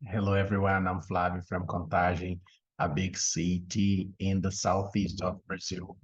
Hello, everyone. I'm Flavio from Contagem, a big city in the southeast of Brazil.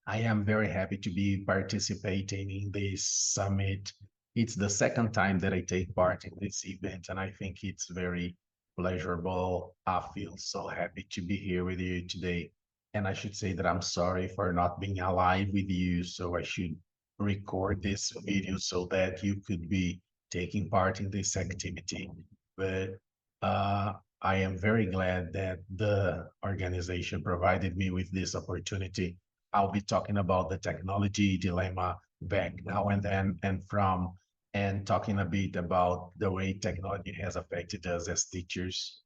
I am very happy to be participating in this summit. It's the second time that I take part in this event, and I think it's very pleasurable. I feel so happy to be here with you today. And I should say that I'm sorry for not being alive with you, so I should record this video so that you could be taking part in this activity. But uh, I am very glad that the organization provided me with this opportunity. I'll be talking about the technology dilemma back now and then and from, and talking a bit about the way technology has affected us as teachers.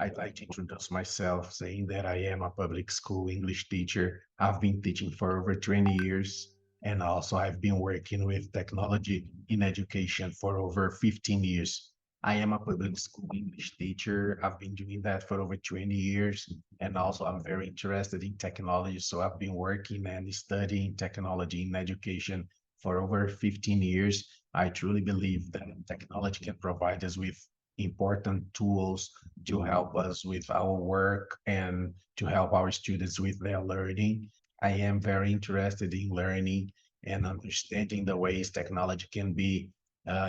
I'd like to introduce myself saying that I am a public school English teacher. I've been teaching for over 20 years, and also I've been working with technology in education for over 15 years. I am a public school English teacher. I've been doing that for over 20 years. And also, I'm very interested in technology. So, I've been working and studying technology in education for over 15 years. I truly believe that technology can provide us with important tools to help us with our work and to help our students with their learning. I am very interested in learning and understanding the ways technology can be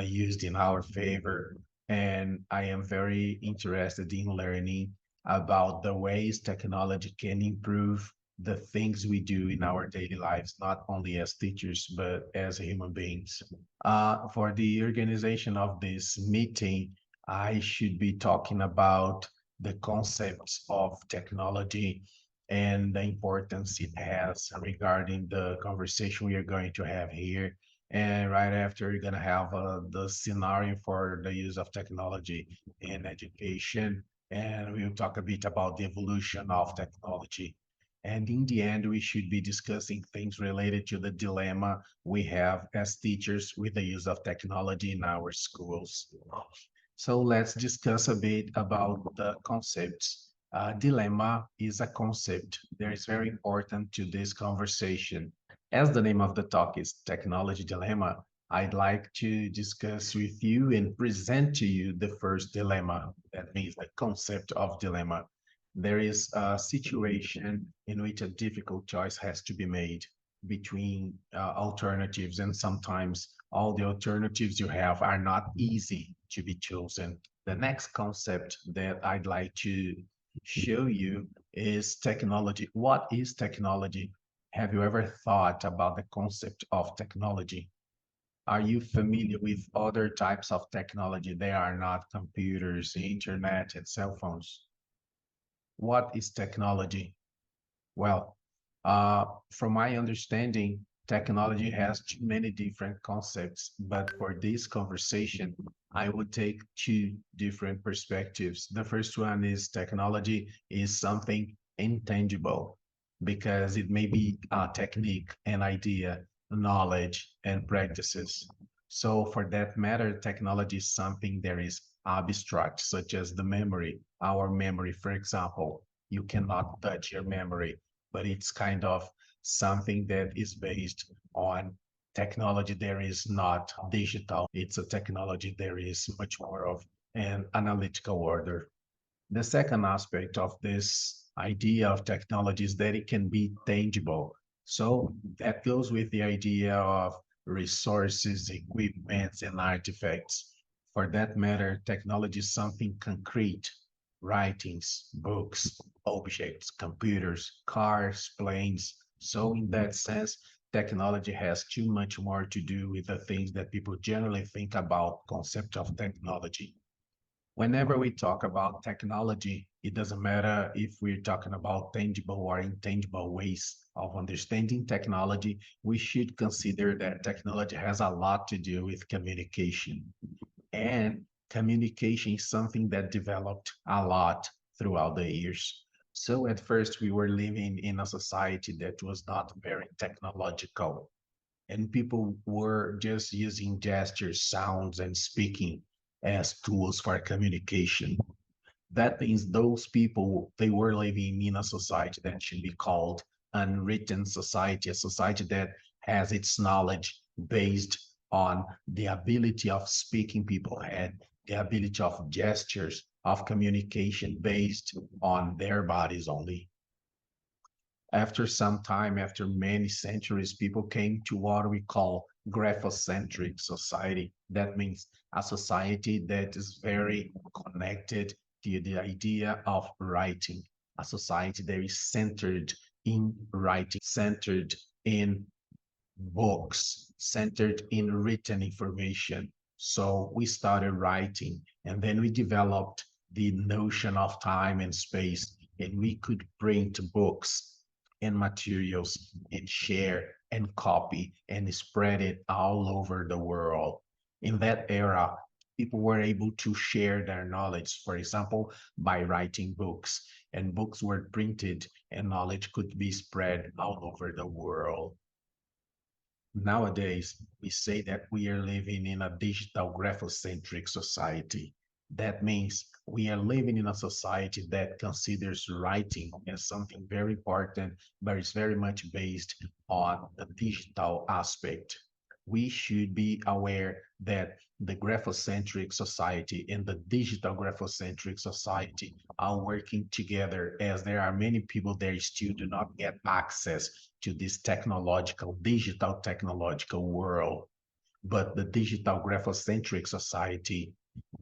used in our favor. And I am very interested in learning about the ways technology can improve the things we do in our daily lives, not only as teachers, but as human beings. For the organization of this meeting, I should be talking about the concepts of technology and the importance it has regarding the conversation we are going to have here. And right after, you're going to have the scenario for the use of technology in education. And we'll talk a bit about the evolution of technology. And in the end, we should be discussing things related to the dilemma we have as teachers with the use of technology in our schools. So let's discuss a bit about the concepts. Dilemma is a concept that is very important to this conversation. As the name of the talk is Technology Dilemma, I'd like to discuss with you and present to you the first dilemma. That means the concept of dilemma. There is a situation in which a difficult choice has to be made between alternatives, and sometimes all the alternatives you have are not easy to be chosen. The next concept that I'd like to show you is technology. What is technology? Have you ever thought about the concept of technology? Are you familiar with other types of technology? They are not computers, internet, and cell phones. What is technology? Well, from my understanding, technology has too many different concepts, but for this conversation, I would take two different perspectives. The first one is technology is something intangible because it may be a technique, an idea, knowledge, and practices. So for that matter, technology is something that is abstract, such as the memory, our memory, for example. You cannot touch your memory, but it's kind of something that is based on technology that is not digital. It's a technology that is much more of an analytical order. The second aspect of this idea of technology is that it can be tangible. So that goes with the idea of resources, equipments, and artifacts. For that matter, technology is something concrete, writings, books, objects, computers, cars, planes. So in that sense, technology has too much more to do with the things that people generally think about concept of technology. Whenever we talk about technology, it doesn't matter if we're talking about tangible or intangible ways of understanding technology, we should consider that technology has a lot to do with communication. And communication is something that developed a lot throughout the years. So at first, we were living in a society that was not very technological, and people were just using gestures, sounds, and speaking as tools for communication. That means those people, they were living in a society that should be called unwritten society, a society that has its knowledge based on the ability of speaking people had, the ability of gestures, of communication based on their bodies only. After some time, after many centuries, people came to what we call graphocentric society. That means a society that is very connected to the idea of writing, a society that is centered in writing, centered in books, centered in written information. So we started writing, and then we developed the notion of time and space, and we could print books and materials and share and copy and spread it all over the world. In that era, people were able to share their knowledge, for example, by writing books, and books were printed and knowledge could be spread all over the world. Nowadays, we say that we are living in a digital graphocentric society. That means we are living in a society that considers writing as something very important, but it's very much based on the digital aspect. We should be aware that the graphocentric society and the digital graphocentric society are working together, as there are many people that still do not get access to this digital technological world. But the digital graphocentric society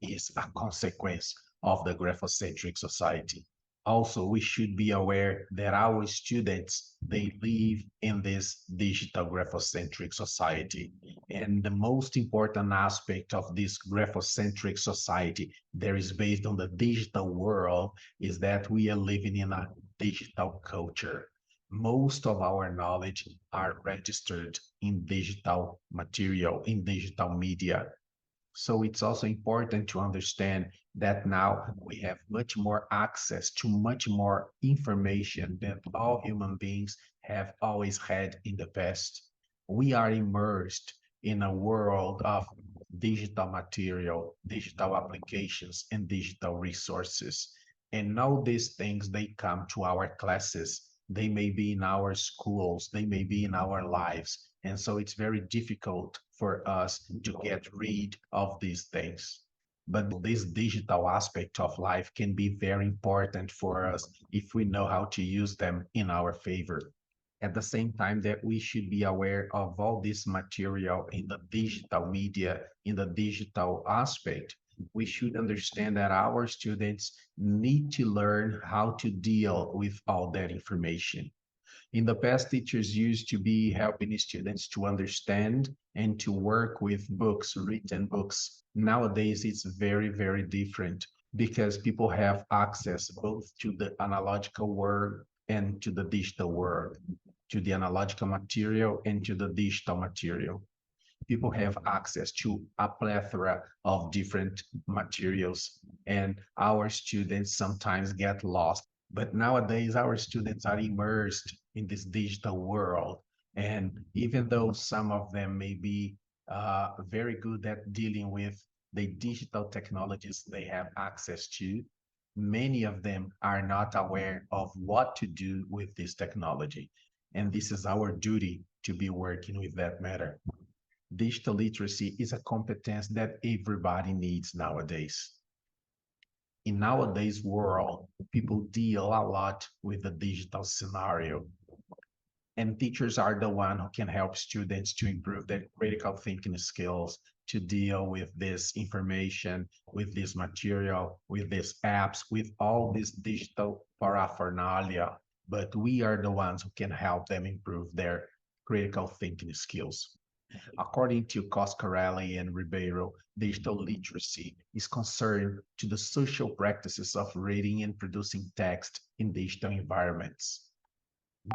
is a consequence of the graphocentric society. Also, we should be aware that our students, they live in this digital graphocentric society. And the most important aspect of this graphocentric society that is based on the digital world is that we are living in a digital culture. Most of our knowledge are registered in digital material, in digital media. So it's also important to understand that now we have much more access to much more information than all human beings have always had in the past. We are immersed in a world of digital material, digital applications, and digital resources. And all these things, they come to our classes. They may be in our schools, they may be in our lives. And so it's very difficult for us to get rid of these things. But this digital aspect of life can be very important for us if we know how to use them in our favor. At the same time that we should be aware of all this material in the digital media, in the digital aspect, we should understand that our students need to learn how to deal with all that information. In the past, teachers used to be helping students to understand and to work with books, written books. Nowadays, it's very, very different because people have access both to the analogical world and to the digital world, to the analogical material and to the digital material. People have access to a plethora of different materials, and our students sometimes get lost. But nowadays, our students are immersed in this digital world. And even though some of them may be very good at dealing with the digital technologies they have access to, many of them are not aware of what to do with this technology. And this is our duty to be working with that matter. Digital literacy is a competence that everybody needs nowadays. In nowadays world, people deal a lot with the digital scenario, and teachers are the one who can help students to improve their critical thinking skills, to deal with this information, with this material, with these apps, with all this digital paraphernalia. But we are the ones who can help them improve their critical thinking skills. According to Coscarelli and Ribeiro, digital literacy is concerned to the social practices of reading and producing text in digital environments.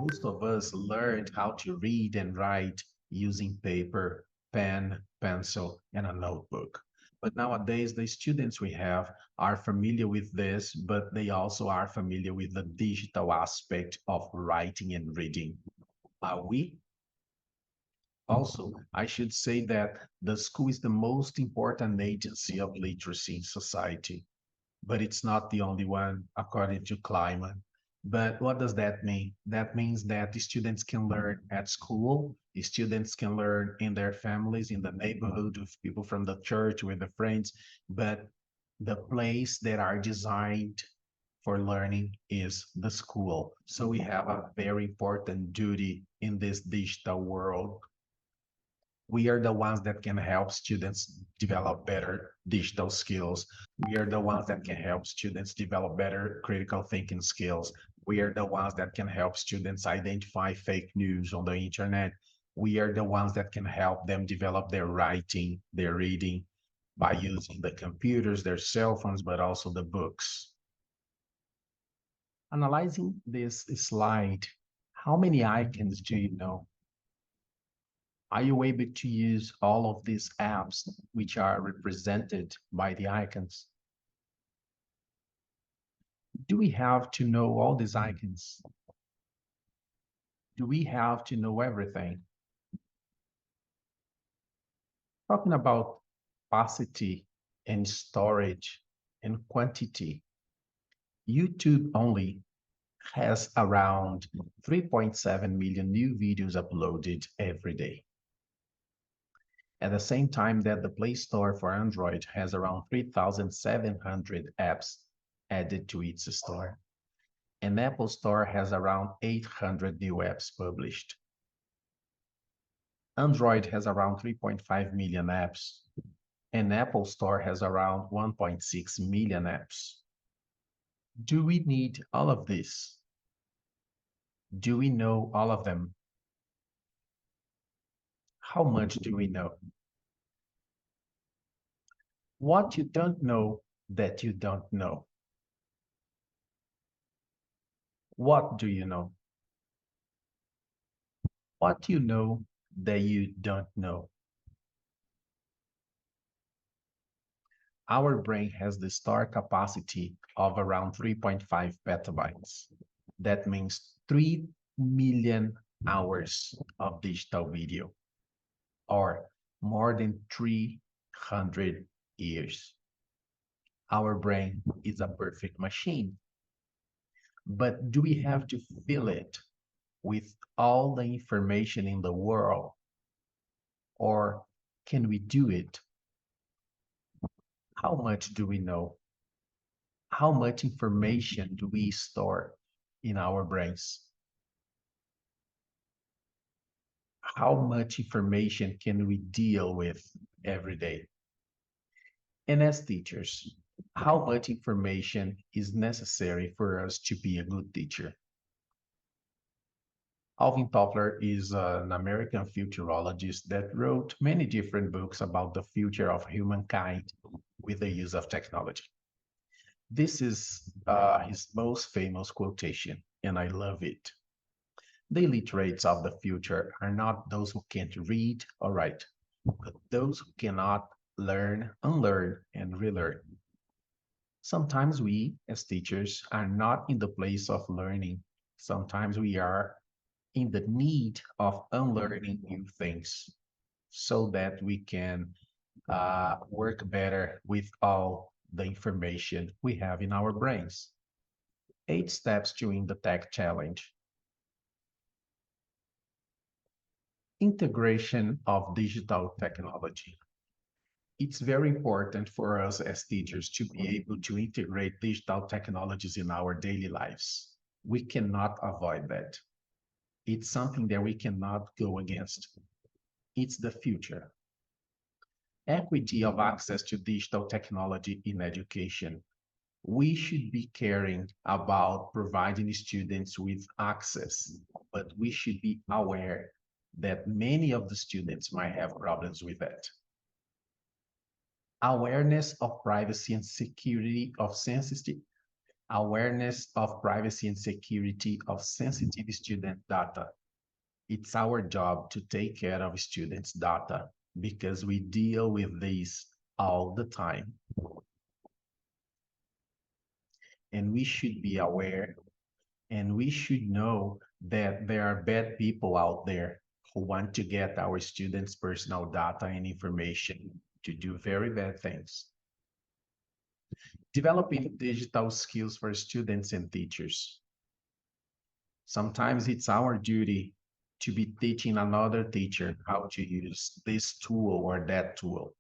Most of us learned how to read and write using paper, pen, pencil, and a notebook. But nowadays, the students we have are familiar with this, but they also are familiar with the digital aspect of writing and reading. Are we? Also, I should say that the school is the most important agency of literacy in society, but it's not the only one, according to Kleiman. But what does that mean? That means that the students can learn at school, the students can learn in their families, in the neighborhood, with people from the church, with their friends, but The place that are designed for learning is the school. So we have a very important duty in this digital world. We are the ones that can help students develop better digital skills. We are the ones that can help students develop better critical thinking skills. We are the ones that can help students identify fake news on the internet. We are the ones that can help them develop their writing, their reading by using the computers, their cell phones, but also the books. Analyzing this slide, how many icons do you know? Are you able to use all of these apps which are represented by the icons? Do we have to know all these icons? Do we have to know everything? Talking about capacity and storage and quantity, YouTube only has around 3.7 million new videos uploaded every day. At the same time that the Play Store for Android has around 3,700 apps added to its store. And Apple Store has around 800 new apps published. Android has around 3.5 million apps, and Apple Store has around 1.6 million apps. Do we need all of this? Do we know all of them? How much do we know? What you don't know that you don't know? What do you know? What you know that you don't know? Our brain has the store capacity of around 3.5 petabytes. That means 3 million hours of digital video, or more than 300 years. Our brain is a perfect machine. But do we have to fill it with all the information in the world? Or can we do it? How much do we know? How much information do we store in our brains? How much information can we deal with every day? And as teachers, how much information is necessary for us to be a good teacher? Alvin Toffler is an American futurologist that wrote many different books about the future of humankind with the use of technology. This is his most famous quotation, and I love it. The illiterates of the future are not those who can't read or write, but those who cannot learn, unlearn, and relearn. Sometimes we, as teachers, are not in the place of learning. Sometimes we are in the need of unlearning new things so that we can work better with all the information we have in our brains. 8 steps during the tech challenge. Integration of digital technology. It's very important for us as teachers to be able to integrate digital technologies in our daily lives. We cannot avoid that. It's something that we cannot go against. It's the future. Equity of access to digital technology in education. We should be caring about providing students with access, but we should be aware that many of the students might have problems with that. Awareness of privacy and security of sensitive awareness of privacy and security of sensitive student data. It's our job to take care of students' data because we deal with this all the time. And we should be aware and we should know that there are bad people out there who want to get our students' personal data and information to do very bad things. Developing digital skills for students and teachers. Sometimes it's our duty to be teaching another teacher how to use this tool or that tool.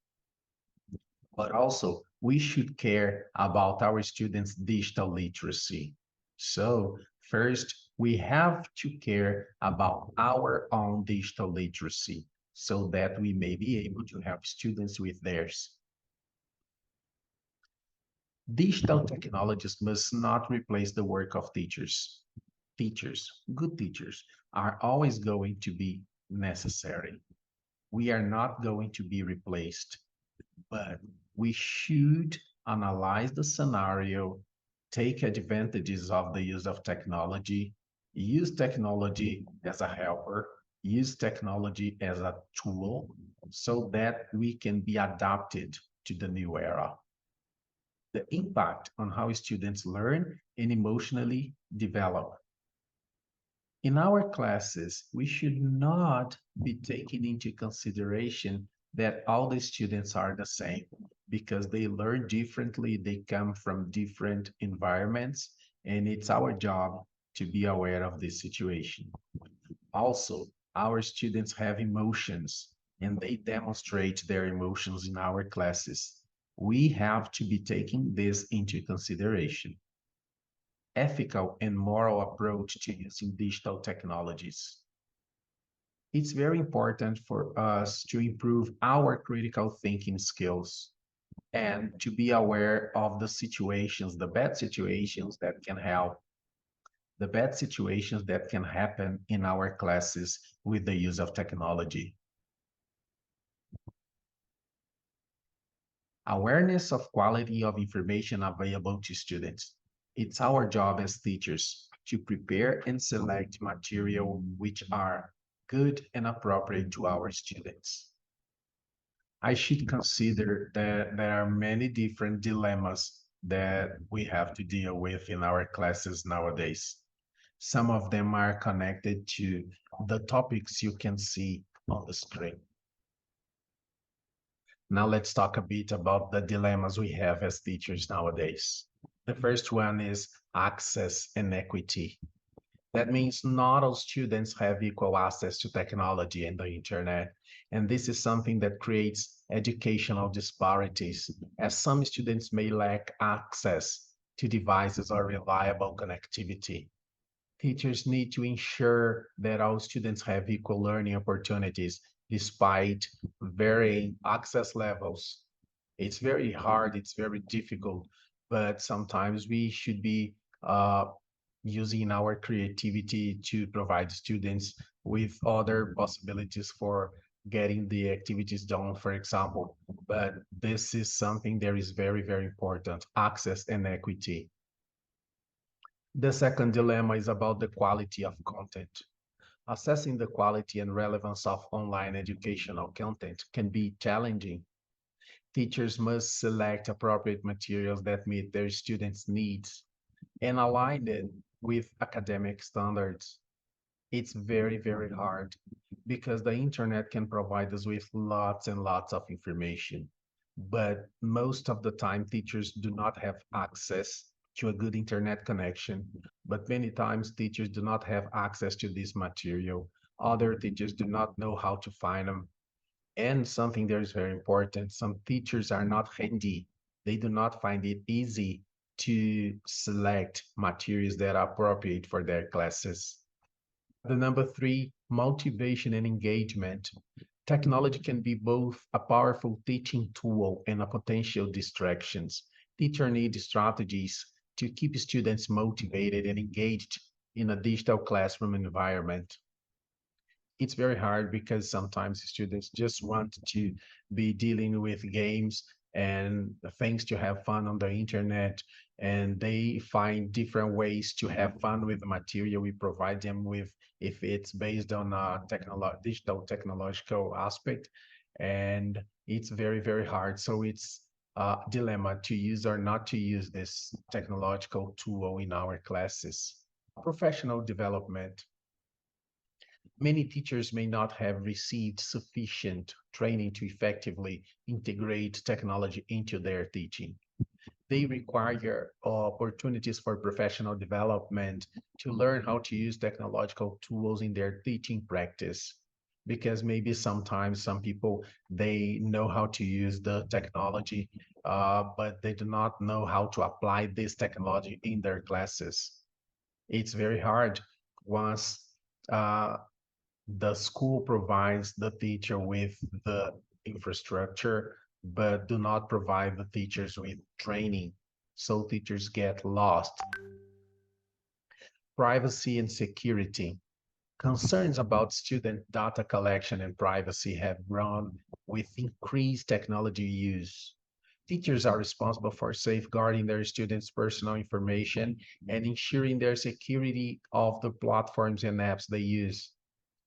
But also, We should care about our students' digital literacy. So first, we have to care about our own digital literacy so that we may be able to help students with theirs. Digital technologies must not replace the work of teachers. Good teachers, are always going to be necessary. We are not going to be replaced, but we should analyze the scenario, take advantages of the use of technology, use technology as a helper, use technology as a tool so that we can be adapted to the new era. The impact on how students learn and emotionally develop. In our classes, we should not be taking into consideration that all the students are the same because they learn differently, they come from different environments, and it's our job to be aware of this situation. Also, our students have emotions and they demonstrate their emotions in our classes. We have to be taking this into consideration. Ethical and moral approach to using digital technologies. It's very important for us to improve our critical thinking skills and to be aware of the situations, the bad situations that can help, the bad situations that can happen in our classes with the use of technology. Awareness of quality of information available to students. It's our job as teachers to prepare and select material which are good and appropriate to our students. I should consider that there are many different dilemmas that we have to deal with in our classes nowadays. Some of them are connected to the topics you can see on the screen. Now let's talk a bit about the dilemmas we have as teachers nowadays. The first one is access and equity. That means not all students have equal access to technology and the internet. And this is something that creates educational disparities, as some students may lack access to devices or reliable connectivity. Teachers need to ensure that all students have equal learning opportunities despite varying access levels. It's very hard, it's very difficult, but sometimes we should be using our creativity to provide students with other possibilities for getting the activities done, for example. But this is something that is very, very important, access and equity. The second dilemma is about the quality of content. Assessing the quality and relevance of online educational content can be challenging. Teachers must select appropriate materials that meet their students' needs and align it with academic standards. It's very, very hard because the internet can provide us with lots and lots of information. But most of the time, teachers do not have access to a good internet connection. But many times, teachers do not have access to this material. Other teachers do not know how to find them. And something that is very important, some teachers are not handy. They do not find it easy to select materials that are appropriate for their classes. The number three, motivation and engagement. Technology can be both a powerful teaching tool and a potential distractions. Teachers need strategies to keep students motivated and engaged in a digital classroom environment. It's very hard because sometimes students just want to be dealing with games and things to have fun on the internet, and they find different ways to have fun with the material we provide them with if it's based on a digital technological aspect, and it's very, very hard. So it's a dilemma to use or not to use this technological tool in our classes. Professional development. Many teachers may not have received sufficient training to effectively integrate technology into their teaching. They require opportunities for professional development to learn how to use technological tools in their teaching practice. Because maybe sometimes some people, they know how to use the technology but they do not know how to apply this technology in their classes. It's very hard once the school provides the teacher with the infrastructure, but do not provide the teachers with training. So teachers get lost. Privacy and security. Concerns about student data collection and privacy have grown with increased technology use. Teachers are responsible for safeguarding their students' personal information and ensuring their security of the platforms and apps they use.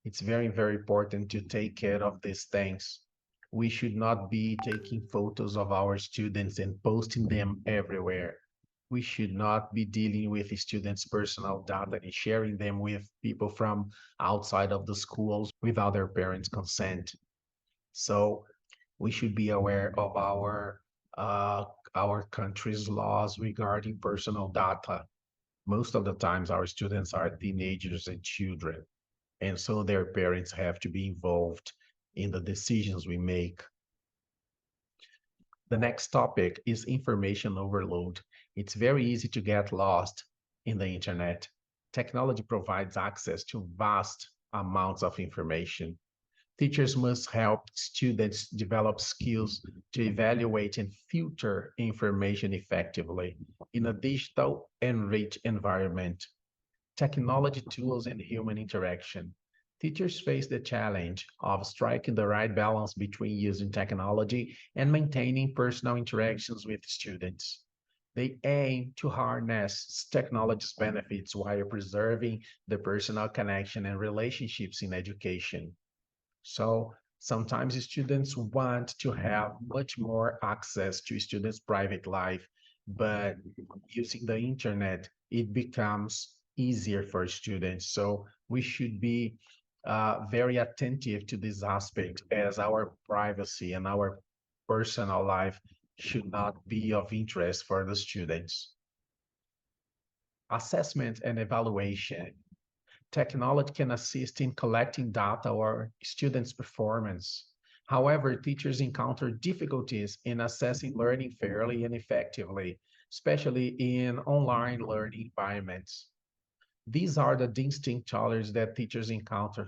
It's very, very important to take care of these things. We should not be taking photos of our students and posting them everywhere. We should not be dealing with students' personal data and sharing them with people from outside of the schools without their parents' consent. So we should be aware of uh, our country's laws regarding personal data. Most of the times, our students are teenagers and children, and so their parents have to be involved in the decisions we make. The next topic is information overload. It's very easy to get lost in the internet. Technology provides access to vast amounts of information. Teachers must help students develop skills to evaluate and filter information effectively in a digital and rich environment. Technology tools and human interaction. Teachers face the challenge of striking the right balance between using technology and maintaining personal interactions with students. They aim to harness technology's benefits while preserving the personal connection and relationships in education. So sometimes students want to have much more access to students' private life, but using the internet, it becomes easier for students. So we should be very attentive to this aspect, as our privacy and our personal life should not be of interest for the students. Assessment and evaluation. Technology can assist in collecting data or students' performance. However, teachers encounter difficulties in assessing learning fairly and effectively, especially in online learning environments. These are the distinct challenges that teachers encounter.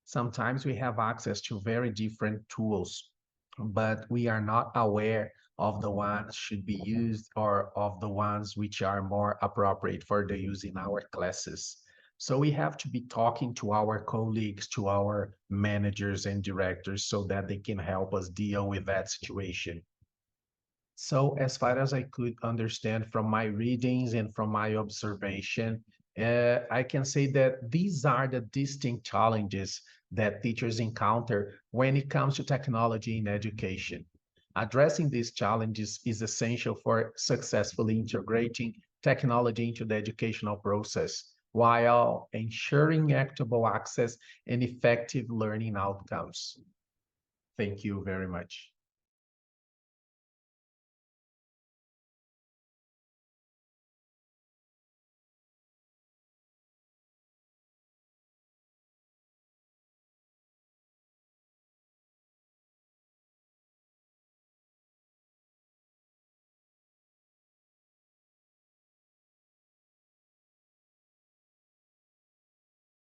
Sometimes we have access to very different tools, but we are not aware of the ones should be used or of the ones which are more appropriate for the use in our classes. So we have to be talking to our colleagues, to our managers and directors so that they can help us deal with that situation. So as far as I could understand from my readings and from my observation, I can say that these are the distinct challenges that teachers encounter when it comes to technology in education. Addressing these challenges is essential for successfully integrating technology into the educational process while ensuring equitable access and effective learning outcomes. Thank you very much.